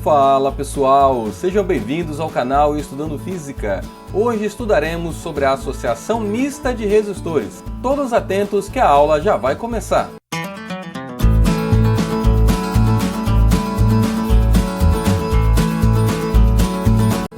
Fala pessoal, sejam bem-vindos ao canal Estudando Física. Hoje estudaremos sobre a associação mista de resistores. Todos atentos que a aula já vai começar.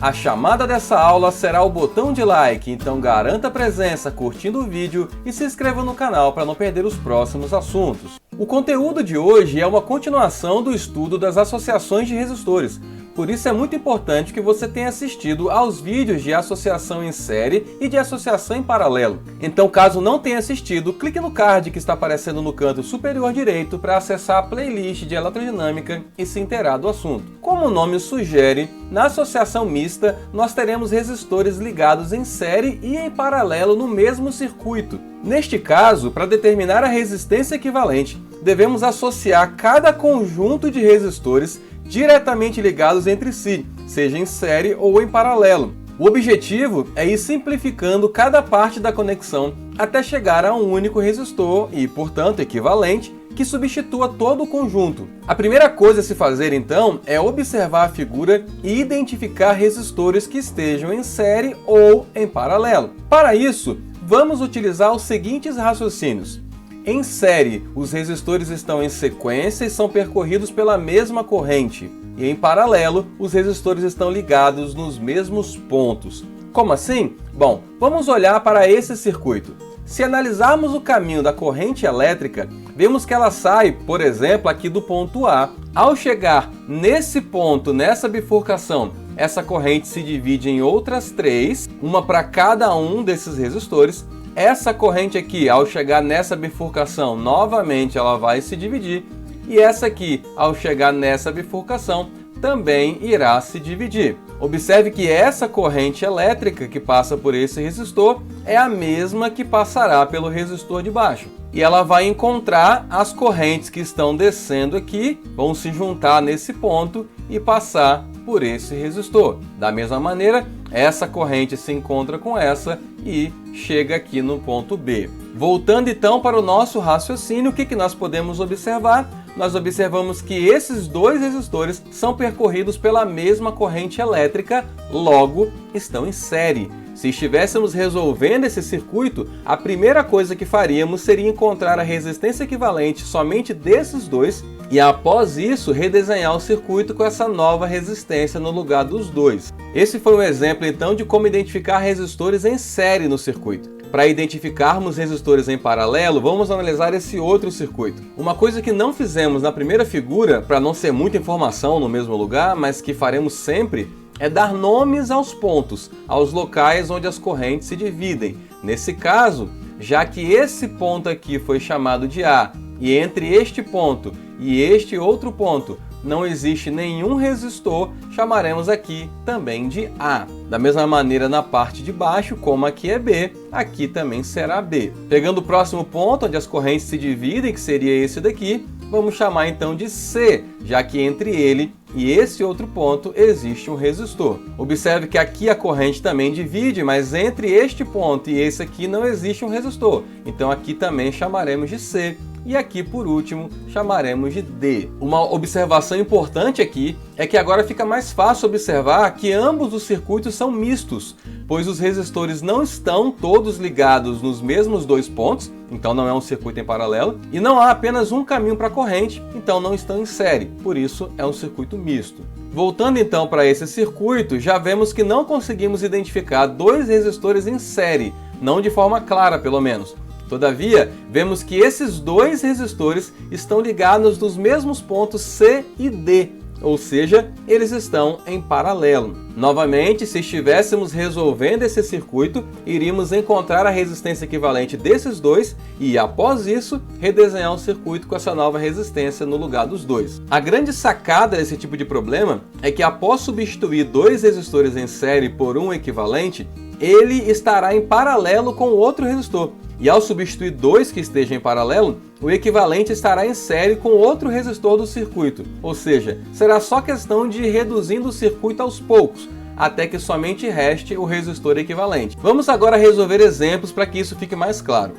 A chamada dessa aula será o botão de like, então garanta a presença curtindo o vídeo e se inscreva no canal para não perder os próximos assuntos. O conteúdo de hoje é uma continuação do estudo das associações de resistores. Por isso é muito importante que você tenha assistido aos vídeos de associação em série e de associação em paralelo. Então, caso não tenha assistido, clique no card que está aparecendo no canto superior direito para acessar a playlist de eletrodinâmica e se inteirar do assunto. Como o nome sugere, na associação mista nós teremos resistores ligados em série e em paralelo no mesmo circuito. Neste caso, para determinar a resistência equivalente, devemos associar cada conjunto de resistores diretamente ligados entre si, seja em série ou em paralelo. O objetivo é ir simplificando cada parte da conexão até chegar a um único resistor e, portanto, equivalente, que substitua todo o conjunto. A primeira coisa a se fazer, então, é observar a figura e identificar resistores que estejam em série ou em paralelo. Para isso, vamos utilizar os seguintes raciocínios. Em série, os resistores estão em sequência e são percorridos pela mesma corrente. E em paralelo, os resistores estão ligados nos mesmos pontos. Como assim? Bom, vamos olhar para esse circuito. Se analisarmos o caminho da corrente elétrica, vemos que ela sai, por exemplo, aqui do ponto A. Ao chegar nesse ponto, nessa bifurcação, essa corrente se divide em outras três, uma para cada um desses resistores. Essa corrente aqui, ao chegar nessa bifurcação, novamente ela vai se dividir. E essa aqui, ao chegar nessa bifurcação, também irá se dividir. Observe que essa corrente elétrica que passa por esse resistor é a mesma que passará pelo resistor de baixo. E ela vai encontrar as correntes que estão descendo aqui, vão se juntar nesse ponto e passar por esse resistor. Da mesma maneira, essa corrente se encontra com essa e chega aqui no ponto B. Voltando então para o nosso raciocínio, o que nós podemos observar? Nós observamos que esses dois resistores são percorridos pela mesma corrente elétrica, logo estão em série. Se estivéssemos resolvendo esse circuito, a primeira coisa que faríamos seria encontrar a resistência equivalente somente desses dois e após isso redesenhar o circuito com essa nova resistência no lugar dos dois. Esse foi um exemplo então de como identificar resistores em série no circuito. Para identificarmos resistores em paralelo, vamos analisar esse outro circuito. Uma coisa que não fizemos na primeira figura, para não ser muita informação no mesmo lugar, mas que faremos sempre, é dar nomes aos pontos, aos locais onde as correntes se dividem. Nesse caso, já que esse ponto aqui foi chamado de A, e entre este ponto e este outro ponto não existe nenhum resistor, chamaremos aqui também de A. Da mesma maneira na parte de baixo, como aqui é B, aqui também será B. Pegando o próximo ponto, onde as correntes se dividem, que seria esse daqui, vamos chamar então de C, já que entre ele e esse outro ponto existe um resistor. Observe que aqui a corrente também divide, mas entre este ponto e esse aqui não existe um resistor. Então aqui também chamaremos de C. E aqui, por último, chamaremos de D. Uma observação importante aqui é que agora fica mais fácil observar que ambos os circuitos são mistos, pois os resistores não estão todos ligados nos mesmos dois pontos, então não é um circuito em paralelo, e não há apenas um caminho para a corrente, então não estão em série, por isso é um circuito misto. Voltando então para esse circuito, já vemos que não conseguimos identificar dois resistores em série, não de forma clara pelo menos. Todavia, vemos que esses dois resistores estão ligados nos mesmos pontos C e D, ou seja, eles estão em paralelo. Novamente, se estivéssemos resolvendo esse circuito, iríamos encontrar a resistência equivalente desses dois e, após isso, redesenhar o circuito com essa nova resistência no lugar dos dois. A grande sacada desse tipo de problema é que, após substituir dois resistores em série por um equivalente, ele estará em paralelo com outro resistor. E ao substituir dois que estejam em paralelo, o equivalente estará em série com outro resistor do circuito. Ou seja, será só questão de ir reduzindo o circuito aos poucos, até que somente reste o resistor equivalente. Vamos agora resolver exemplos para que isso fique mais claro.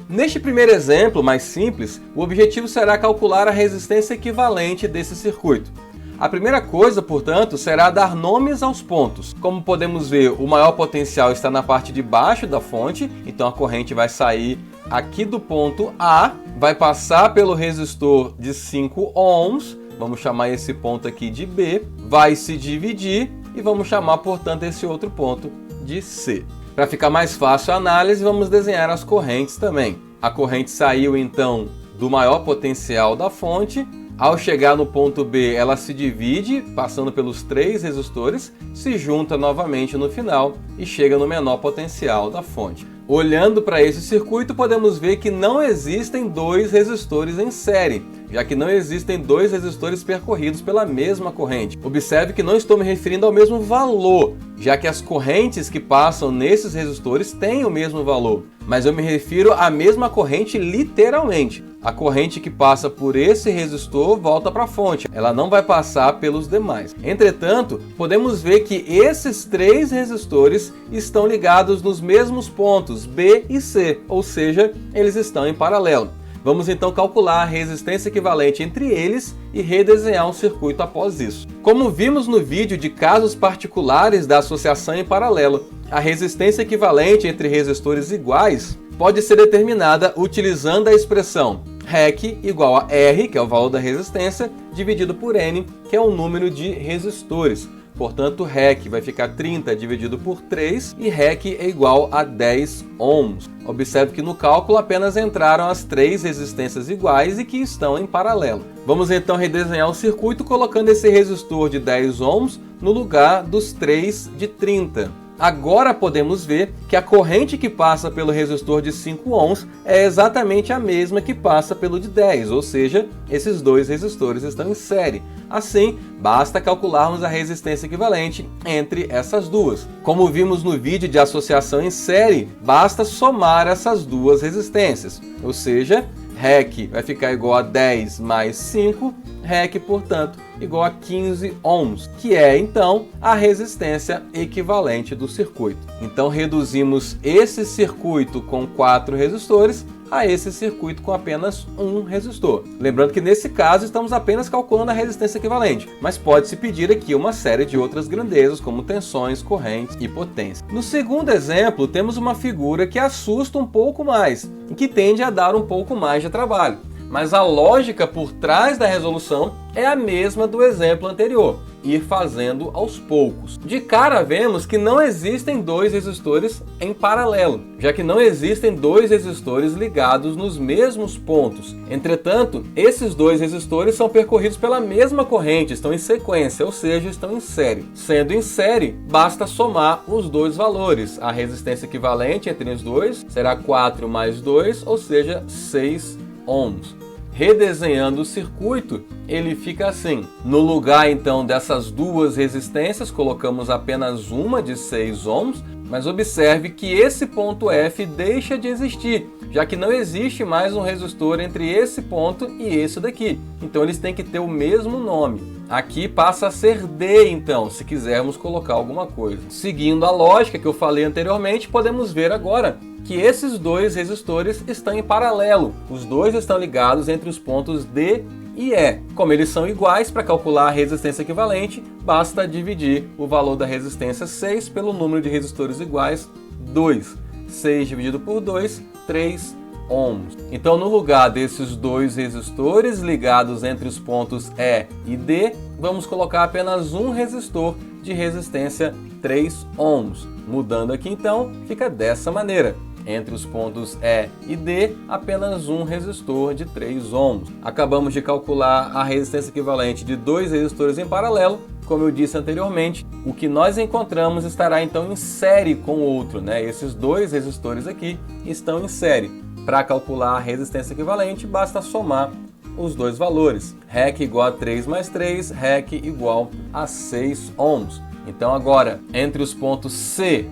Neste primeiro exemplo, mais simples, o objetivo será calcular a resistência equivalente desse circuito. A primeira coisa, portanto, será dar nomes aos pontos. Como podemos ver, o maior potencial está na parte de baixo da fonte, então a corrente vai sair aqui do ponto A, vai passar pelo resistor de 5 ohms, vamos chamar esse ponto aqui de B, vai se dividir e vamos chamar, portanto, esse outro ponto de C. Para ficar mais fácil a análise, vamos desenhar as correntes também. A corrente saiu, então, do maior potencial da fonte. Ao chegar no ponto B, ela se divide, passando pelos 3 resistores, se junta novamente no final e chega no menor potencial da fonte. Olhando para esse circuito, podemos ver que não existem 2 resistores em série, já que não existem 2 resistores percorridos pela mesma corrente. Observe que não estou me referindo ao mesmo valor, já que as correntes que passam nesses resistores têm o mesmo valor, mas eu me refiro à mesma corrente literalmente. A corrente que passa por esse resistor volta para a fonte, ela não vai passar pelos demais. Entretanto, podemos ver que esses 3 resistores estão ligados nos mesmos pontos B e C, ou seja, eles estão em paralelo. Vamos então calcular a resistência equivalente entre eles e redesenhar um circuito após isso. Como vimos no vídeo de casos particulares da associação em paralelo, a resistência equivalente entre resistores iguais pode ser determinada utilizando a expressão REC igual a R, que é o valor da resistência, dividido por N, que é o número de resistores. Portanto, REC vai ficar 30 dividido por 3 e REC é igual a 10 ohms. Observe que no cálculo apenas entraram as 3 resistências iguais e que estão em paralelo. Vamos então redesenhar o circuito colocando esse resistor de 10 ohms no lugar dos 3 de 30. Agora podemos ver que a corrente que passa pelo resistor de 5 ohms é exatamente a mesma que passa pelo de 10, ou seja, esses 2 resistores estão em série. Assim, basta calcularmos a resistência equivalente entre essas duas. Como vimos no vídeo de associação em série, basta somar essas duas resistências, ou seja, REC vai ficar igual a 10 mais 5, REC, portanto, igual a 15 ohms, que é, então, a resistência equivalente do circuito. Então, reduzimos esse circuito com 4 resistores a esse circuito com apenas um resistor. Lembrando que, nesse caso, estamos apenas calculando a resistência equivalente, mas pode-se pedir aqui uma série de outras grandezas, como tensões, correntes e potência. No segundo exemplo, temos uma figura que assusta um pouco mais e que tende a dar um pouco mais de trabalho. Mas a lógica por trás da resolução é a mesma do exemplo anterior, ir fazendo aos poucos. De cara vemos que não existem 2 resistores em paralelo, já que não existem 2 resistores ligados nos mesmos pontos. Entretanto, esses 2 resistores são percorridos pela mesma corrente, estão em sequência, ou seja, estão em série. Sendo em série, basta somar os 2 valores. A resistência equivalente entre os dois será 4 mais 2, ou seja, 6 ohms. Redesenhando o circuito, ele fica assim. No lugar, então, dessas 2 resistências, colocamos apenas uma de 6 ohms, mas observe que esse ponto F deixa de existir, já que não existe mais um resistor entre esse ponto e esse daqui. Então, eles têm que ter o mesmo nome. Aqui passa a ser D, então, se quisermos colocar alguma coisa. Seguindo a lógica que eu falei anteriormente, podemos ver agora que esses 2 resistores estão em paralelo. Os 2 estão ligados entre os pontos D e E. Como eles são iguais, para calcular a resistência equivalente, basta dividir o valor da resistência 6 pelo número de resistores iguais, 2. 6 dividido por 2, 3 ohms. Então, no lugar desses 2 resistores ligados entre os pontos E e D, vamos colocar apenas um resistor de resistência 3 ohms. Mudando aqui, então, fica dessa maneira. Entre os pontos E e D, apenas um resistor de 3 ohms. Acabamos de calcular a resistência equivalente de 2 resistores em paralelo. Como eu disse anteriormente, o que nós encontramos estará então em série com o outro, né? Esses 2 resistores aqui estão em série. Para calcular a resistência equivalente, basta somar os 2 valores. REC igual a 3 mais 3, REC igual a 6 ohms. Então agora, entre os pontos C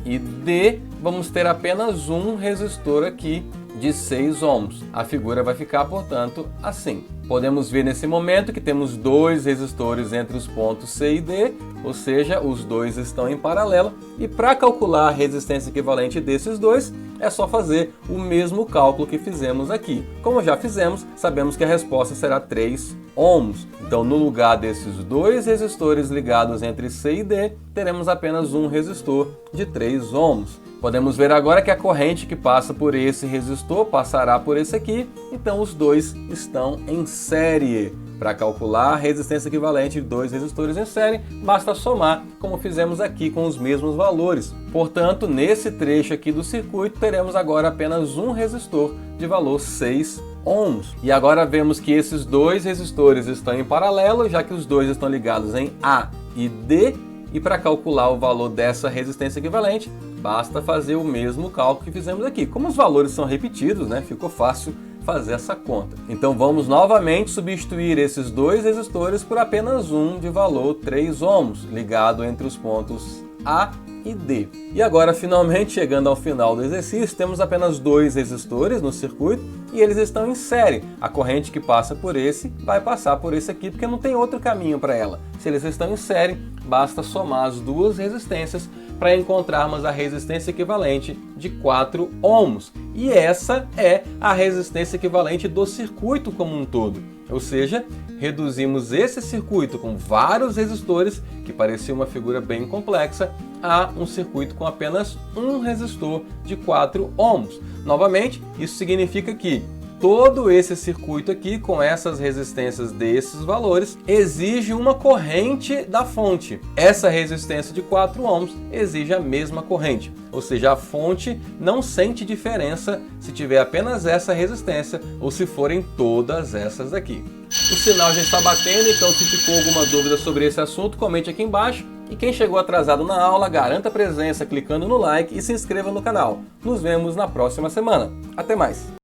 e D, vamos ter apenas um resistor aqui de 6 ohms. A figura vai ficar, portanto, assim. Podemos ver nesse momento que temos 2 resistores entre os pontos C e D, ou seja, os 2 estão em paralelo. E para calcular a resistência equivalente desses 2, é só fazer o mesmo cálculo que fizemos aqui. Como já fizemos, sabemos que a resposta será 3 ohms. Então, no lugar desses dois resistores ligados entre C e D, teremos apenas um resistor de 3 ohms. Podemos ver agora que a corrente que passa por esse resistor passará por esse aqui, então os dois estão em série. Para calcular a resistência equivalente de dois resistores em série, basta somar, como fizemos aqui com os mesmos valores. Portanto, nesse trecho aqui do circuito, teremos agora apenas um resistor de valor 6 ohms. E agora vemos que esses dois resistores estão em paralelo, já que os dois estão ligados em A e D. E para calcular o valor dessa resistência equivalente, basta fazer o mesmo cálculo que fizemos aqui. Como os valores são repetidos, ficou fácil fazer essa conta. Então vamos novamente substituir esses dois resistores por apenas um de valor 3 ohms, ligado entre os pontos A e D. E agora, finalmente, chegando ao final do exercício, temos apenas dois resistores no circuito e eles estão em série. A corrente que passa por esse vai passar por esse aqui, porque não tem outro caminho para ela. Se eles estão em série, basta somar as duas resistências para encontrarmos a resistência equivalente de 4 ohms. E essa é a resistência equivalente do circuito como um todo. Ou seja, reduzimos esse circuito com vários resistores, que parecia uma figura bem complexa, a um circuito com apenas um resistor de 4 ohms. Novamente, isso significa que todo esse circuito aqui, com essas resistências desses valores, exige uma corrente da fonte. Essa resistência de 4 ohms exige a mesma corrente, ou seja, a fonte não sente diferença se tiver apenas essa resistência ou se forem todas essas daqui. O sinal já está batendo, então se ficou alguma dúvida sobre esse assunto, comente aqui embaixo. E quem chegou atrasado na aula, garanta a presença clicando no like e se inscreva no canal. Nos vemos na próxima semana. Até mais!